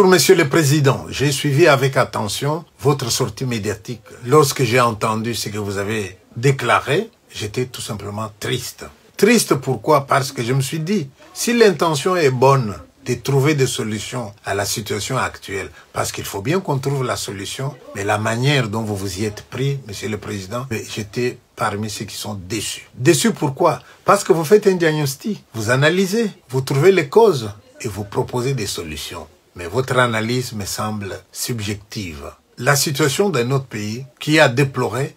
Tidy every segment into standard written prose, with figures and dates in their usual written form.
Monsieur le Président, j'ai suivi avec attention votre sortie médiatique. Lorsque j'ai entendu ce que vous avez déclaré, j'étais tout simplement triste. Triste pourquoi? Parce que je me suis dit, si l'intention est bonne de trouver des solutions à la situation actuelle, parce qu'il faut bien qu'on trouve la solution, mais la manière dont vous vous y êtes pris, Monsieur le Président, j'étais parmi ceux qui sont déçus. Déçus pourquoi? Parce que vous faites un diagnostic, vous analysez, vous trouvez les causes et vous proposez des solutions. Mais votre analyse me semble subjective. La situation de notre pays, qui a déploré,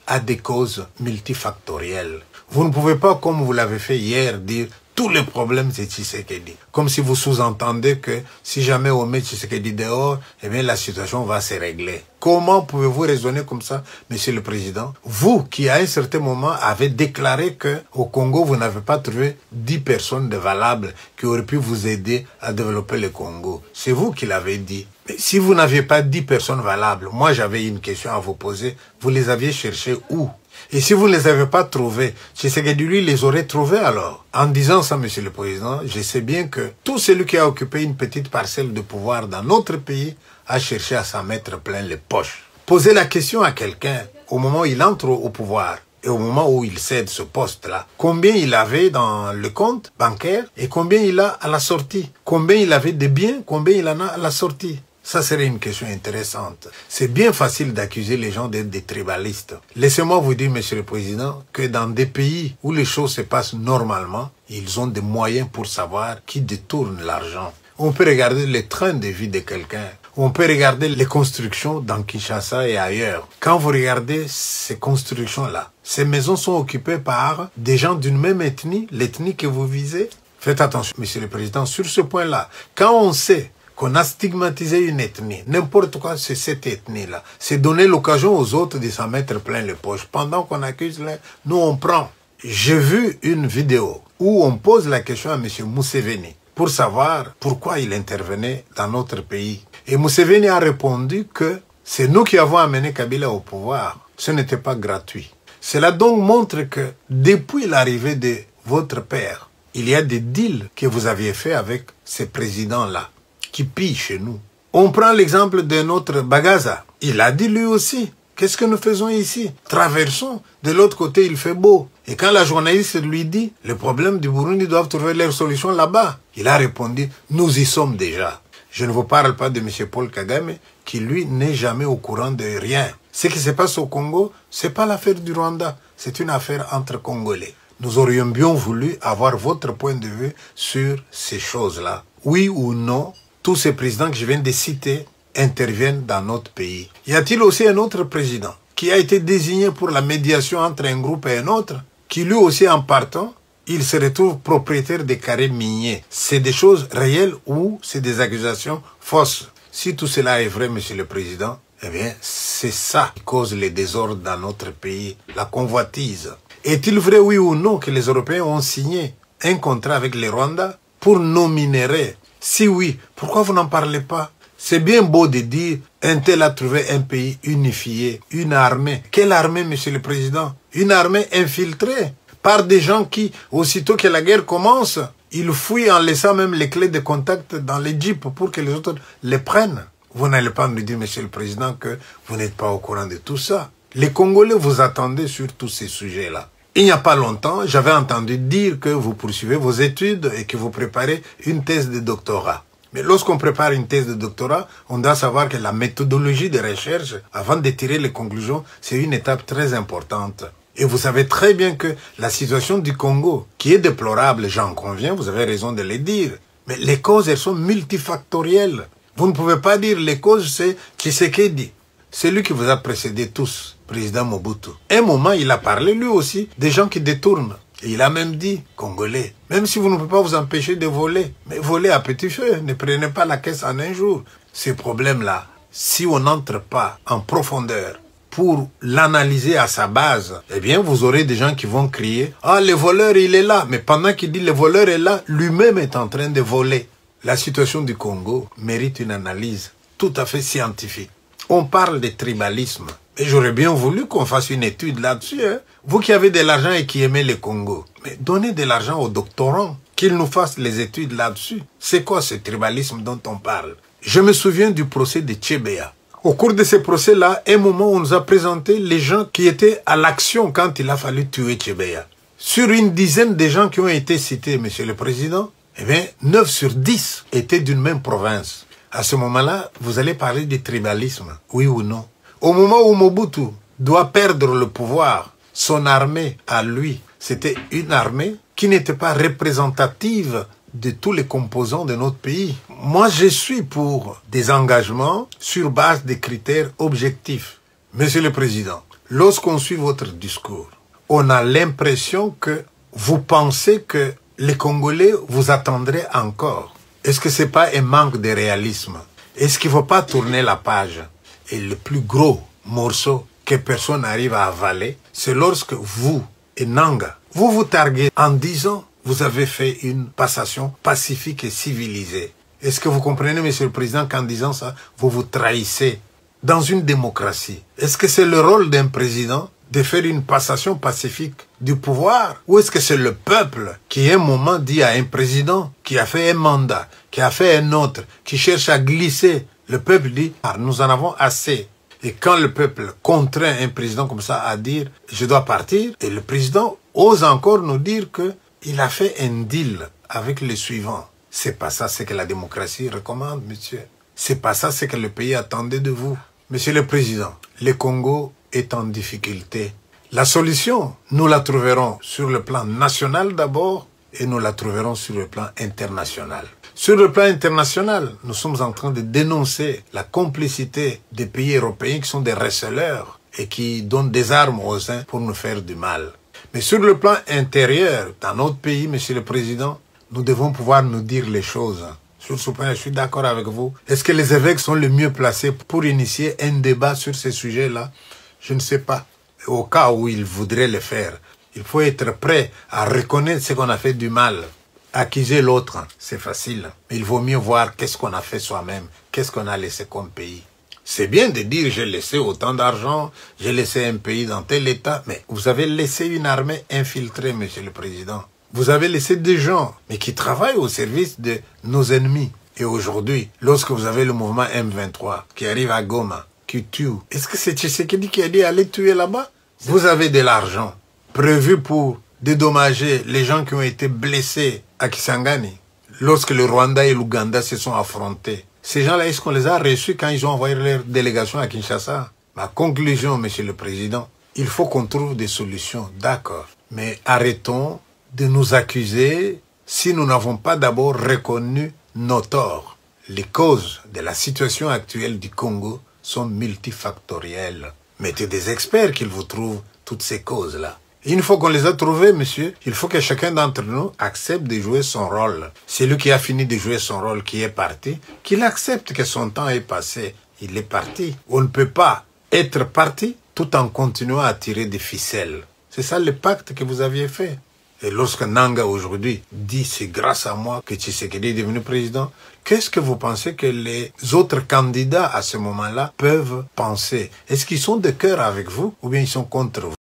a des causes multifactorielles. Vous ne pouvez pas, comme vous l'avez fait hier, dire tous les problèmes c'est Tshisekedi. Comme si vous sous-entendez que si jamais on met Tshisekedi dehors, la situation va se régler. Comment pouvez-vous raisonner comme ça, Monsieur le Président? Vous qui, à un certain moment, avez déclaré que au Congo, vous n'avez pas trouvé 10 personnes de valables qui auraient pu vous aider à développer le Congo. C'est vous qui l'avez dit. Mais si vous n'aviez pas 10 personnes valables, moi j'avais une question à vous poser. Vous les aviez cherchées où? Et si vous ne les avez pas trouvés, Tshisekedi, lui, les aurait trouvés alors. En disant ça, Monsieur le Président, je sais bien que tout celui qui a occupé une petite parcelle de pouvoir dans notre pays a cherché à s'en mettre plein les poches. Posez la question à quelqu'un au moment où il entre au pouvoir et au moment où il cède ce poste-là. Combien il avait dans le compte bancaire et combien il a à la sortie? Combien il avait de biens, combien il en a à la sortie? Ça serait une question intéressante. C'est bien facile d'accuser les gens d'être des tribalistes. Laissez-moi vous dire, Monsieur le Président, que dans des pays où les choses se passent normalement, ils ont des moyens pour savoir qui détourne l'argent. On peut regarder les trains de vie de quelqu'un. On peut regarder les constructions dans Kinshasa et ailleurs. Quand vous regardez ces constructions-là, ces maisons sont occupées par des gens d'une même ethnie, l'ethnie que vous visez. Faites attention, Monsieur le Président, sur ce point-là. Quand on sait qu'on a stigmatisé une ethnie, n'importe quoi, c'est cette ethnie-là. C'est donner l'occasion aux autres de s'en mettre plein les poches. Pendant qu'on accuse les, nous on prend. J'ai vu une vidéo où on pose la question à M. Museveni pour savoir pourquoi il intervenait dans notre pays. Et Museveni a répondu que c'est nous qui avons amené Kabila au pouvoir. Ce n'était pas gratuit. Cela donc montre que depuis l'arrivée de votre père, il y a des deals que vous aviez faits avec ces présidents-là qui pillent chez nous. On prend l'exemple de notre Bagaza. Il a dit lui aussi, qu'est-ce que nous faisons ici? Traversons. De l'autre côté, il fait beau. Et quand la journaliste lui dit, les problèmes du Burundi doivent trouver leur solution là-bas, il a répondu, nous y sommes déjà. Je ne vous parle pas de M. Paul Kagame, qui lui n'est jamais au courant de rien. Ce qui se passe au Congo, c'est pas l'affaire du Rwanda, c'est une affaire entre Congolais. Nous aurions bien voulu avoir votre point de vue sur ces choses-là. Oui ou non, tous ces présidents que je viens de citer interviennent dans notre pays. Y a-t-il aussi un autre président qui a été désigné pour la médiation entre un groupe et un autre, qui lui aussi en partant, il se retrouve propriétaire des carrés miniers? C'est des choses réelles ou c'est des accusations fausses? Si tout cela est vrai, Monsieur le Président, c'est ça qui cause les désordres dans notre pays, la convoitise. Est-il vrai, oui ou non, que les Européens ont signé un contrat avec les Rwandais pour nos minéraux? Si oui, pourquoi vous n'en parlez pas? C'est bien beau de dire un tel a trouvé un pays unifié, une armée. Quelle armée, Monsieur le Président? Une armée infiltrée par des gens qui, aussitôt que la guerre commence, ils fouillent en laissant même les clés de contact dans les jeeps pour que les autres les prennent. Vous n'allez pas nous dire, Monsieur le Président, que vous n'êtes pas au courant de tout ça. Les Congolais vous attendaient sur tous ces sujets-là. Il n'y a pas longtemps, j'avais entendu dire que vous poursuivez vos études et que vous préparez une thèse de doctorat. Mais lorsqu'on prépare une thèse de doctorat, on doit savoir que la méthodologie de recherche, avant de tirer les conclusions, c'est une étape très importante. Et vous savez très bien que la situation du Congo, qui est déplorable, j'en conviens, vous avez raison de le dire, mais les causes, elles sont multifactorielles. Vous ne pouvez pas dire les causes, c'est Tshisekedi. C'est lui qui vous a précédé tous, président Mobutu. Un moment, il a parlé, lui aussi, des gens qui détournent. Et il a même dit, Congolais, même si vous ne pouvez pas vous empêcher de voler, mais voler à petit feu, ne prenez pas la caisse en un jour. Ces problèmes-là, si on n'entre pas en profondeur pour l'analyser à sa base, vous aurez des gens qui vont crier, ah, le voleur, il est là. Mais pendant qu'il dit le voleur est là, lui-même est en train de voler. La situation du Congo mérite une analyse tout à fait scientifique. On parle de tribalisme. Et j'aurais bien voulu qu'on fasse une étude là-dessus. Vous qui avez de l'argent et qui aimez le Congo, mais donnez de l'argent aux doctorants, qu'ils nous fassent les études là-dessus. C'est quoi ce tribalisme dont on parle? Je me souviens du procès de Tchébéa. Au cours de ces procès-là, un moment, on nous a présenté les gens qui étaient à l'action quand il a fallu tuer Tchébéa. Sur une dizaine de gens qui ont été cités, Monsieur le Président, eh bien, 9 sur 10 étaient d'une même province. À ce moment-là, vous allez parler du tribalisme, oui ou non? Au moment où Mobutu doit perdre le pouvoir, son armée, à lui, c'était une armée qui n'était pas représentative de tous les composants de notre pays. Moi, je suis pour des engagements sur base de critères objectifs. Monsieur le Président, lorsqu'on suit votre discours, on a l'impression que vous pensez que les Congolais vous attendraient encore. Est-ce que c'est pas un manque de réalisme? Est-ce qu'il ne faut pas tourner la page? Et le plus gros morceau que personne n'arrive à avaler, c'est lorsque vous et Nanga, vous vous targuez en disant vous avez fait une passation pacifique et civilisée. Est-ce que vous comprenez, Monsieur le Président, qu'en disant ça, vous vous trahissez dans une démocratie? Est-ce que c'est le rôle d'un président de faire une passation pacifique du pouvoir? Ou est-ce que c'est le peuple qui, à un moment, dit à un président qui a fait un mandat, qui a fait un autre, qui cherche à glisser, le peuple dit « Ah, nous en avons assez ». Et quand le peuple contraint un président comme ça à dire « Je dois partir », et le président ose encore nous dire que il a fait un deal avec les suivants. C'est pas ça ce que la démocratie recommande, monsieur. C'est pas ça ce que le pays attendait de vous. Monsieur le Président, le Congo est en difficulté. La solution, nous la trouverons sur le plan national d'abord et nous la trouverons sur le plan international. Sur le plan international, nous sommes en train de dénoncer la complicité des pays européens qui sont des receleurs et qui donnent des armes aux uns pour nous faire du mal. Mais sur le plan intérieur, dans notre pays, Monsieur le Président, nous devons pouvoir nous dire les choses. Sur ce point, je suis d'accord avec vous. Est-ce que les évêques sont les mieux placés pour initier un débat sur ces sujets-là? Je ne sais pas. Au cas où ils voudraient le faire, il faut être prêt à reconnaître ce qu'on a fait du mal. Accuser l'autre, c'est facile. Mais il vaut mieux voir qu'est-ce qu'on a fait soi-même, qu'est-ce qu'on a laissé comme pays. C'est bien de dire j'ai laissé autant d'argent, j'ai laissé un pays dans tel état, mais vous avez laissé une armée infiltrée, Monsieur le Président. Vous avez laissé des gens, mais qui travaillent au service de nos ennemis. Et aujourd'hui, lorsque vous avez le mouvement M23 qui arrive à Goma, qui tue, est-ce que c'est Tshisekedi qui a dit aller tuer là-bas? Vous avez de l'argent prévu pour dédommager les gens qui ont été blessés à Kisangani. Lorsque le Rwanda et l'Ouganda se sont affrontés, ces gens-là, est-ce qu'on les a reçus quand ils ont envoyé leur délégation à Kinshasa? Ma conclusion, Monsieur le Président, il faut qu'on trouve des solutions, d'accord. Mais arrêtons de nous accuser si nous n'avons pas d'abord reconnu nos torts. Les causes de la situation actuelle du Congo sont multifactorielles. Mettez des experts qu'ils vous trouvent toutes ces causes-là. Une fois qu'on les a trouvées, monsieur, il faut que chacun d'entre nous accepte de jouer son rôle. Celui qui a fini de jouer son rôle, qui est parti, qu'il accepte que son temps est passé. Il est parti. On ne peut pas être parti tout en continuant à tirer des ficelles. C'est ça le pacte que vous aviez fait. Et lorsque Nanga aujourd'hui dit c'est grâce à moi que Tshisekedi est devenu président, qu'est-ce que vous pensez que les autres candidats à ce moment-là peuvent penser? Est-ce qu'ils sont de cœur avec vous ou bien ils sont contre vous?